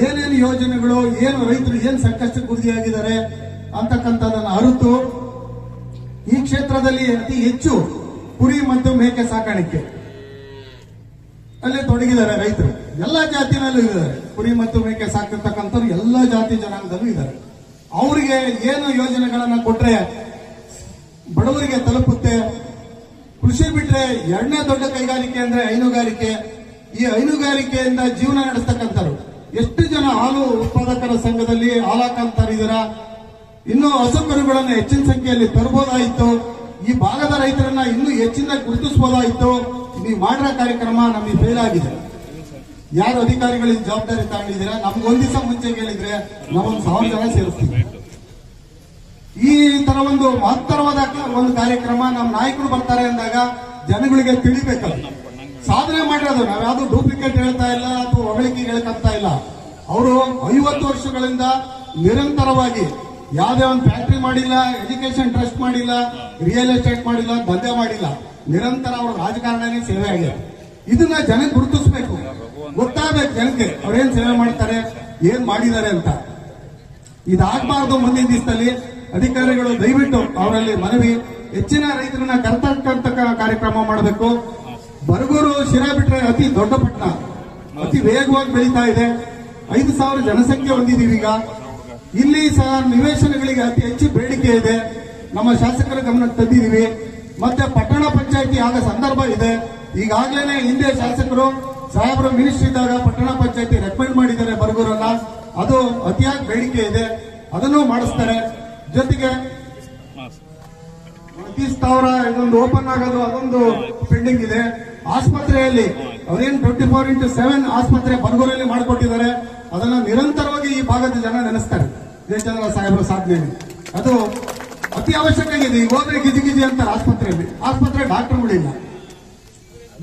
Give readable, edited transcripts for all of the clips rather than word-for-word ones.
ಏನೇನು ಯೋಜನೆಗಳು, ಏನು ರೈತರು ಏನ್ ಸಂಕಷ್ಟಕ್ಕೆ ಗುರಿಯಾಗಿದ್ದಾರೆ ಅಂತಕ್ಕಂಥದನ್ನ ಅರಿತು ಈ ಕ್ಷೇತ್ರದಲ್ಲಿ ಅತಿ ಹೆಚ್ಚು ಕುರಿ ಮತ್ತು ಮೇಕೆ ಸಾಕಾಣಿಕೆ ಅಲ್ಲಿ ತೊಡಗಿದ್ದಾರೆ ರೈತರು. ಎಲ್ಲಾ ಜಾತಿನಲ್ಲೂ ಇದ್ದಾರೆ, ಕುರಿ ಮತ್ತು ಮೇಕೆ ಸಾಕಿರ್ತಕ್ಕಂಥವ್ರು ಎಲ್ಲಾ ಜಾತಿ ಜನಾಂಗದಲ್ಲೂ ಇದ್ದಾರೆ. ಅವರಿಗೆ ಏನು ಯೋಜನೆಗಳನ್ನ ಕೊಟ್ರೆ ಬಡವರಿಗೆ ತಲುಪುತ್ತೆ. ಕೃಷಿ ಬಿಟ್ರೆ ಎರಡನೇ ದೊಡ್ಡ ಕೈಗಾರಿಕೆ ಅಂದ್ರೆ ಹೈನುಗಾರಿಕೆ. ಈ ಹೈನುಗಾರಿಕೆಯಿಂದ ಜೀವನ ನಡೆಸ್ತಕ್ಕಂಥವ್ರು ಎಷ್ಟು ಜನ ಹಾಲು ಉತ್ಪಾದಕರ ಸಂಘದಲ್ಲಿ ಹಾಲಾಕಂತಾರಿದ್ದೀರಾ. ಇನ್ನು ಹಸು ಕರುಗಳನ್ನು ಹೆಚ್ಚಿನ ಸಂಖ್ಯೆಯಲ್ಲಿ ತರಬಹುದಾಯಿತು. ಈ ಭಾಗದ ರೈತರನ್ನ ಇನ್ನೂ ಹೆಚ್ಚಿನ ಗುರುತಿಸಬಹುದಾಯಿತು. ನೀವು ಮಾಡಿರೋ ಕಾರ್ಯಕ್ರಮ ನಮಗೆ ಫೇಲ್ ಆಗಿದೆ. ಯಾರು ಅಧಿಕಾರಿಗಳಿಗೆ ಜವಾಬ್ದಾರಿ ತಗೊಂಡಿದ್ದೀರಾ? ನಮ್ಗೆ ಒಂದ್ ದಿವಸ ಮುಂಚೆ ಹೇಳಿದ್ರೆ ನಾವೊಂದು 1000 ಜನ ಸೇರಿಸ್ತೀವಿ. ಈ ತರ ಒಂದು ಮಹತ್ತರವಾದ ಒಂದು ಕಾರ್ಯಕ್ರಮ ನಮ್ಮ ನಾಯಕರು ಬರ್ತಾರೆ ಅಂದಾಗ ಜನಗಳಿಗೆ ತಿಳಿಬೇಕಲ್ಲ. ಸಾಧನೆ ಮಾಡಿರೋದು ನಾವ್ಯಾವುದು ಡೂಪ್ಲಿಕೇಟ್ ಹೇಳ್ತಾ ಇಲ್ಲ ಅಥವಾ ಹೊಗಳಿಕೆ ಹೇಳ್ಕಂತಾ ಇಲ್ಲ. ಅವರು 50 ವರ್ಷಗಳಿಂದ ನಿರಂತರವಾಗಿ ಯಾವುದೇ ಒಂದು ಫ್ಯಾಕ್ಟರಿ ಮಾಡಿಲ್ಲ, ಎಜುಕೇಶನ್ ಟ್ರಸ್ಟ್ ಮಾಡಿಲ್ಲ, ರಿಯಲ್ ಎಸ್ಟೇಟ್ ಮಾಡಿಲ್ಲ, ದಂಧೆ ಮಾಡಿಲ್ಲ. ನಿರಂತರ ಅವರು ರಾಜಕಾರಣನೇ ಸೇವೆ ಆಗಿದೆ. ಇದನ್ನ ಜನಕ್ಕೆ ಗುರುತಿಸಬೇಕು, ಗೊತ್ತಾಗಬೇಕು ಜನಕ್ಕೆ ಅವ್ರೇನ್ ಸೇವೆ ಮಾಡ್ತಾರೆ, ಏನ್ ಮಾಡಿದ್ದಾರೆ ಅಂತ. ಇದಾಗಬಾರ್ದು. ಮುಂದಿನ ದಿವಸದಲ್ಲಿ ಅಧಿಕಾರಿಗಳು ದಯವಿಟ್ಟು ಅವರಲ್ಲಿ ಮನವಿ, ಹೆಚ್ಚಿನ ರೈತರನ್ನ ಕರ್ತಕ್ಕಂತ ಕಾರ್ಯಕ್ರಮ ಮಾಡಬೇಕು. ಬರಗೂರು ಶಿರಾ ಬಿಟ್ರೆ ಅತಿ ದೊಡ್ಡ ಪಟ್ಟಣ, ಅತಿ ವೇಗವಾಗಿ ಬೆಳೀತಾ ಇದೆ. 5,000 ಜನಸಂಖ್ಯೆ ಹೊಂದಿದೀವಿ. ಈಗ ಇಲ್ಲಿ ಸಹ ನಿವೇಶನಗಳಿಗೆ ಅತಿ ಹೆಚ್ಚು ಬೇಡಿಕೆ ಇದೆ. ನಮ್ಮ ಶಾಸಕರ ಗಮನಕ್ಕೆ ತಂದಿದ್ದೀವಿ. ಮತ್ತೆ ಪಟ್ಟಣ ಪಂಚಾಯಿತಿ ಆಗ ಸಂದರ್ಭ ಇದೆ. ಈಗಾಗಲೇ ಹಿಂದೆ ಶಾಸಕರು ಸಾಹೇಬರು ಮಿನಿಸ್ಟರ್ ಇದ್ದಾಗ ಪಟ್ಟಣ ಪಂಚಾಯಿತಿ ರೆಕಮೆಂಡ್ ಮಾಡಿದ್ದಾರೆ ಬರಗೂರನ್ನ. ಅದು ಅತಿಯಾಗಿ ಬೇಡಿಕೆ ಇದೆ, ಅದನ್ನು ಮಾಡಿಸ್ತಾರೆ. ಜೊತೆಗೆ 30,000 ಇದೊಂದು ಓಪನ್ ಆಗೋದು, ಅದೊಂದು ಪೆಂಡಿಂಗ್ ಇದೆ. ಆಸ್ಪತ್ರೆಯಲ್ಲಿ ಅವರೇನು 24x7 ಆಸ್ಪತ್ರೆ ಬರಗೂರಲ್ಲಿ ಮಾಡಿಕೊಟ್ಟಿದ್ದಾರೆ. ಅದನ್ನ ನಿರಂತರವಾಗಿ ಈ ಭಾಗದ ಜನ ನೆನೆಸ್ತಾರೆ. ಜಯಚಂದ್ರ ಸಾಹೇಬರ ಸಾಧನೆ ಅದು ಅತಿ ಅವಶ್ಯಕ ಇದೆ. ಈಗ ಹೋದ್ರೆ ಗಿಜಿ ಅಂತಾರೆ ಆಸ್ಪತ್ರೆಯಲ್ಲಿ. ಆಸ್ಪತ್ರೆ ಡಾಕ್ಟರ್ಗಳಿಲ್ಲ.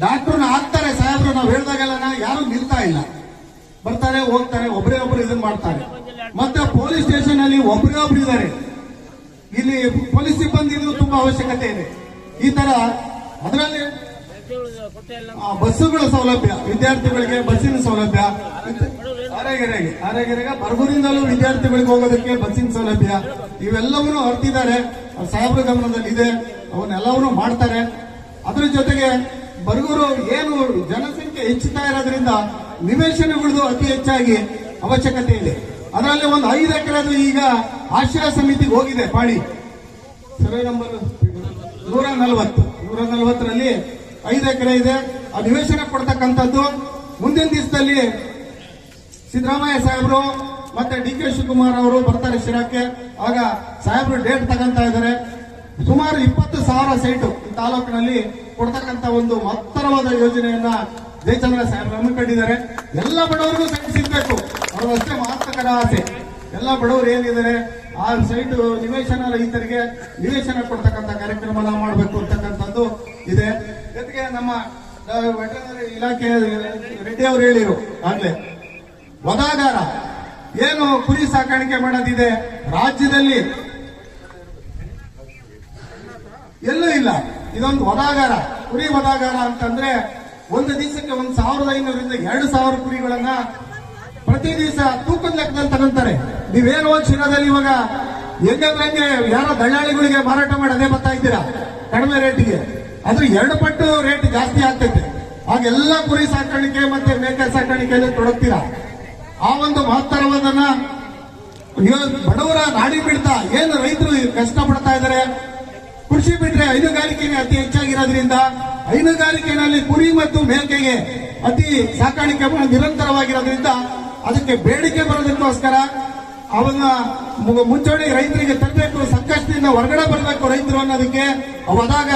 ಡಾಕ್ಟರ್ನ ಹಾಕ್ತಾರೆ ಸಾಹೇಬ್ರು, ನಾವು ಹೇಳಿದಾಗೆಲ್ಲ ಯಾರು ನಿಲ್ತಾ ಇಲ್ಲ. ಬರ್ತಾರೆ ಹೋಗ್ತಾರೆ, ಒಬ್ಬರೇ ಒಬ್ರು ಇದನ್ನ ಮಾಡ್ತಾರೆ. ಮತ್ತೆ ಪೊಲೀಸ್ ಸ್ಟೇಷನ್ ಅಲ್ಲಿ ಒಬ್ಬರೇ ಒಬ್ರು ಇದ್ದಾರೆ. ಇಲ್ಲಿ ಪೊಲೀಸ್ ಸಿಬ್ಬಂದಿದು ತುಂಬಾ ಅವಶ್ಯಕತೆ ಇದೆ. ಈ ತರ ಅದರಲ್ಲಿ ಬಸ್ಸುಗಳ ಸೌಲಭ್ಯ, ವಿದ್ಯಾರ್ಥಿಗಳಿಗೆ ಬಸ್ಸಿನ ಸೌಲಭ್ಯ, ಆರೆಗೆರೆಗೆ ಬರಗೂರಿಂದಲೂ ವಿದ್ಯಾರ್ಥಿಗಳಿಗೆ ಹೋಗೋದಕ್ಕೆ ಬಸ್ಸಿನ ಸೌಲಭ್ಯ, ಇವೆಲ್ಲವನ್ನೂ ಹೊರತಿದ್ದಾರೆ. ಸಾಹೇಬ್ರ ಗಮನದಲ್ಲಿ ಇದೆ, ಅವನ್ನೆಲ್ಲವನ್ನೂ ಮಾಡ್ತಾರೆ. ಅದ್ರ ಜೊತೆಗೆ ಬರಗೂರು ಏನು ಜನಸಂಖ್ಯೆ ಹೆಚ್ಚುತ್ತಾ ಇರೋದ್ರಿಂದ ನಿವೇಶನಗಳದು ಅತಿ ಹೆಚ್ಚಾಗಿ ಅವಶ್ಯಕತೆ ಇದೆ. ಅದರಲ್ಲಿ ಒಂದು 5 ಎಕರೆದು ಈಗ ಆಶ್ರಯ ಸಮಿತಿಗೆ ಹೋಗಿದೆ ಪಾಡಿ. ಸರ್ವೆ ನಂಬರ್ 140ರಲ್ಲಿ 5 ಎಕರೆ ಇದೆ. ಆ ನಿವೇಶನ ಕೊಡ್ತಕ್ಕಂಥದ್ದು ಮುಂದಿನ ದಿವಸದಲ್ಲಿ ಸಿದ್ದರಾಮಯ್ಯ ಸಾಹೇಬರು ಮತ್ತೆ DK ಶಿವಕುಮಾರ್ ಅವರು ಬರ್ತಾರೆ ಶಿರಾಕ್ಕೆ. ಆಗ ಸಾಹೇಬರು ಡೇಟ್ ತಗೊಂತಾ ಇದ್ದಾರೆ. ಸುಮಾರು 20,000 ಸೈಟು ಈ ತಾಲೂಕಿನಲ್ಲಿ ಕೊಡ್ತಕ್ಕಂಥ ಒಂದು ಮಹತ್ತರವಾದ ಯೋಜನೆಯನ್ನ ಜಯಚಂದ್ರ ಸಾಹೇಬರು ಹಮ್ಮಿಕೊಂಡಿದ್ದಾರೆ. ಎಲ್ಲ ಬಡವರಿಗೂ ಸೈಟ್ ಸಿಗ್ಬೇಕು, ಅವರಷ್ಟೇ ಮಹತ್ವಕರ ಆಸೆ. ಎಲ್ಲ ಬಡವರು ಏನಿದ್ದಾರೆ ಆ ಸೈಟ್ ನಿವೇಶನ ರೈತರಿಗೆ ನಿವೇಶನ ಕೊಡ್ತಕ್ಕಂಥ ಕಾರ್ಯಕ್ರಮ ನಾವು ಮಾಡಬೇಕು ಅಂತಕ್ಕಂಥದ್ದು ಇದೆ. ಜೊತೆಗೆ ನಮ್ಮ ವೆಟರ್ನರಿ ಇಲಾಖೆ ರೆಡ್ಡಿ ಅವರು ಹೇಳಿರು ಆಗ್ಲೇ, ವಧಾಗಾರ ಏನು ಕುರಿ ಸಾಕಾಣಿಕೆ ಮಾಡೋದಿದೆ ರಾಜ್ಯದಲ್ಲಿ ಎಲ್ಲೂ ಇಲ್ಲ. ಇದೊಂದು ವಧಾಗಾರ, ಕುರಿ ವಧಾಗಾರ ಅಂತಂದ್ರೆ ಒಂದು ದಿವಸಕ್ಕೆ 1,500ರಿಂದ 2,000 ಕುರಿಗಳನ್ನ ಪ್ರತಿ ದಿವಸ ತೂಕದ ಲೆಕ್ಕದಲ್ಲಿ ತಗೊಂತಾರೆ. ನೀವೇನು ಹೋಗಿ ಶಿರಾದಲ್ಲಿ ಇವಾಗ ಹೆಂಗಂದ್ರೆ ಯಾರೋ ದಳ್ಳಾಳಿಗಳಿಗೆ ಮಾರಾಟ ಮಾಡಿ ಅದೇ ಬರ್ತಾ ಇದ್ದೀರಾ ಕಡಿಮೆ ರೇಟಿಗೆ. ಅದು 2 ಪಟ್ಟು ರೇಟ್ ಜಾಸ್ತಿ ಆಗ್ತೈತೆ. ಆಗೆಲ್ಲ ಕುರಿ ಸಾಕಾಣಿಕೆ ಮತ್ತೆ ಮೇಕೆ ಸಾಕಾಣಿಕೆಯಲ್ಲಿ ತೊಡಗ್ತೀರಾ. ಆ ಒಂದು ಮಹತ್ತರವಾದನ್ನ ಬಡವರ ನಾಡಿ ಬಿಡ್ತಾ ಏನು ರೈತರು ಕಷ್ಟ ಪಡ್ತಾ ಇದ್ದಾರೆ. ಕೃಷಿ ಬಿಟ್ರೆ ಹೈನುಗಾರಿಕೆಗೆ ಅತಿ ಹೆಚ್ಚಾಗಿರೋದ್ರಿಂದ ಹೈನುಗಾರಿಕೆಯಲ್ಲಿ ಕುರಿ ಮತ್ತು ಮೇಕೆಗೆ ಅತಿ ಸಾಕಾಣಿಕೆ ನಿರಂತರವಾಗಿರೋದ್ರಿಂದ ಅದಕ್ಕೆ ಬೇಡಿಕೆ ಬರೋದಕ್ಕೋಸ್ಕರ ಅವನ್ನ ಮುಂಚೂಣಿ ರೈತರಿಗೆ ತರಬೇಕು, ಸಂಕಷ್ಟದಿಂದ ಹೊರಗಡೆ ಬರಬೇಕು ರೈತರು ಅನ್ನೋದಕ್ಕೆ ಅವಾಗ